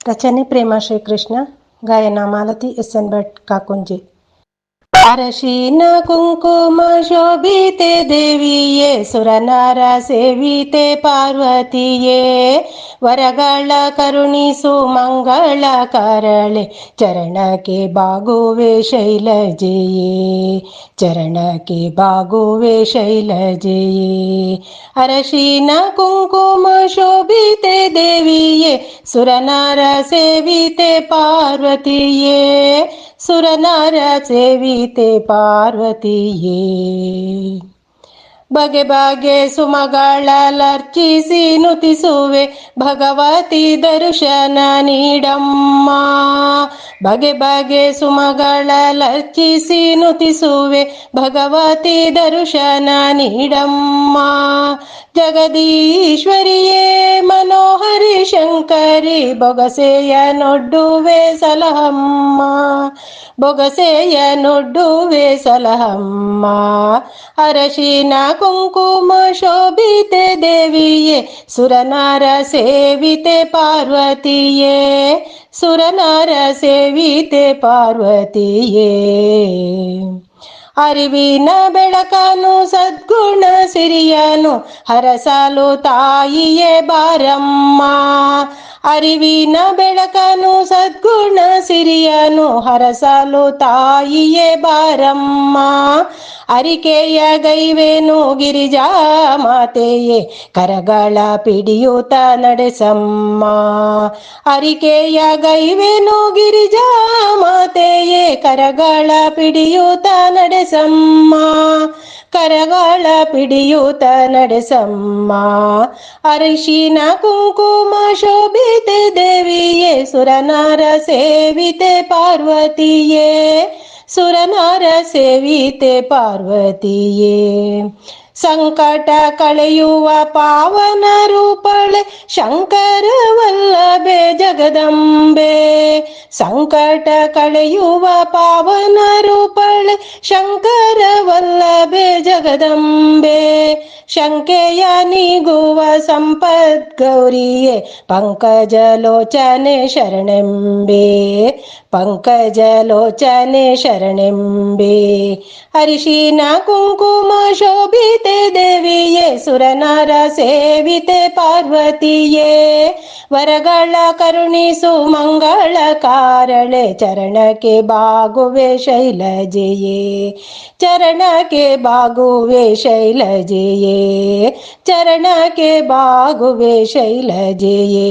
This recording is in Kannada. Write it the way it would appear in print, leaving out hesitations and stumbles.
ರಚನೆ ಪ್ರೇಮ ಶ್ರೀಕೃಷ್ಣ. ಗಾಯನ ಮಾಲತಿ ಎಸ್.ಎನ್. ಭಟ್ ಕಾಕುಂಜಿ. ಅರಶಿನ ಕುಂಕುಮ ಶೋಭಿತೆ ದೇವಿಯೇ, ಸುರನರ ಸೇವಿತೆ ಪಾರ್ವತಿಯೇ, ವರಗಳ ಕರುಣಿಸು ಮಂಗಳ ಕರಳೆ, ಚರಣಕ್ಕೆ ಬಾಗುವೆ ಶೈಲಜೆಯೇ, ಚರಣಕ್ಕೆ ಬಾಗುವೆ ಶೈಲಜೆಯೇ. ಅರಶಿನ ಕುಂಕುಮ ಶೋಭಿತೆ ದೇವಿಯೇ, ಸುರನರ ಸೇವಿತೆ ಪಾರ್ವತಿಯೇ, ಸುರನರ ಸೇವಿತೆ ಪಾರ್ವತಿಯೇ. ಬಗೆ ಬಗೆ ಸುಮಗಳಲರ್ಚಿಸಿ ನುತಿಸುವೆ, ಭಗವತಿ ದರ್ಶನ ನೀಡಮ್ಮ. ಬಗೆ ಬಗೆ ಸುಮಗಳಲರ್ಚಿಸಿ ನುತಿಸುವೆ, ಭಗವತಿ ದರ್ಶನ ನೀಡಮ್ಮ. ಜಗದೀಶ್ವರಿಯೇ ಮನೋಹರಿ ಶಂಕರಿ, ಬೊಗಸೆಯ ನೊಡ್ಡುವೆ ಸಲಹಮ್ಮ, ಬೊಗಸೆಯ ನೊಡ್ಡುವೆ ಸಲಹಮ್ಮ. ಅರಶಿನ ಕುಂಕುಮ ಶೋಭಿತೆ ದೇವಿಯೇ, ಸುರನರ ಸೇವಿತೆ ಪಾರ್ವತಿಯೇ, ಸುರನರ ಸೇವಿತೆ ಪಾರ್ವತಿಯೇ. ಅರಿವಿನ ಬೆಳಕನು ಸದ್ಗುಣ ಸಿರಿಯನು ಹರಸಲು ತಾಯಿಯೇ ಬಾರಮ್ಮ. ಅರಿವಿನ ಬೆಳಕನು ಸದ್ಗುಣ ಸಿರಿಯನು ಹರಸಲು ತಾಯಿಯೇ ಬಾರಮ್ಮ. ಅರಿಕೆಯ ಗೈವೇನು ಗಿರಿಜಾ ಮಾತೆಯೇ, ಕರಗಳ ಪಿಡಿಯೂತ ನಡೆಸಮ್ಮ. ಅರಿಕೆಯ ಗೈವೇನು ಗಿರಿಜಾ ಮಾತೆಯೇ, ಕರಗಳ ಪಿಡಿಯೂತ ನಡೆಸಮ್ಮ, ಕರಗಳ ಪಿಡಿಯೂತ ನಡೆಸಮ್ಮ. ಅರಿಶಿನ ಕುಂಕುಮ ಶೋಭಿತೆ ದೇವಿಯೇ, ಸುರನರ ಸೇವಿತೆ ಪಾರ್ವತಿಯೇ, ಸುರನರ ಸೇವಿತೆ ಪಾರ್ವತಿಯೇ. ಸಂಕಟ ಕಳೆಯುವ ಪಾವನ ರೂಪಳೆ, ಶಂಕರ ವಲ್ಲಭೆ ಜಗದಂಬೆ. ಸಂಕಟ ಕಳೆಯುವ ಪಾವನ ರೂಪಳೆ, ಶಂಕರ ವಲ್ಲಭೆ ಜಗದಂಬೆ. ಶಂಕೆಯ ನೀಗುವ ಸಂಪತ್ ಗೌರಿಯೇ, ಪಂಕಜಲೋಚನೆ ಶರಣೆಂಬೆ, ಪಂಕಜಲೋಚನೆ ಶರಣೆಂಬೆ. ಅರಿಶಿನ ಕುಂಕುಮ ಶೋಭಿತೆ ದೇವಿಯೇ, ಸುರನರ ಸೇವಿತೆ ಪಾರ್ವತಿಯೇ, ವರಗಳ ಕರುಣಿಸು ಮಂಗಳ ಕಾರಳೆ, ಚರಣಕ್ಕೆ ಬಾಗುವೆ ಶೈಲಜೆಯೇ, ಚರಣಕ್ಕೆ ಬಾಗುವೆ ಶೈಲಜೆಯೇ, ಚರಣಕ್ಕೆ ಬಾಗುವೆ ಶೈಲಜೆಯೇ.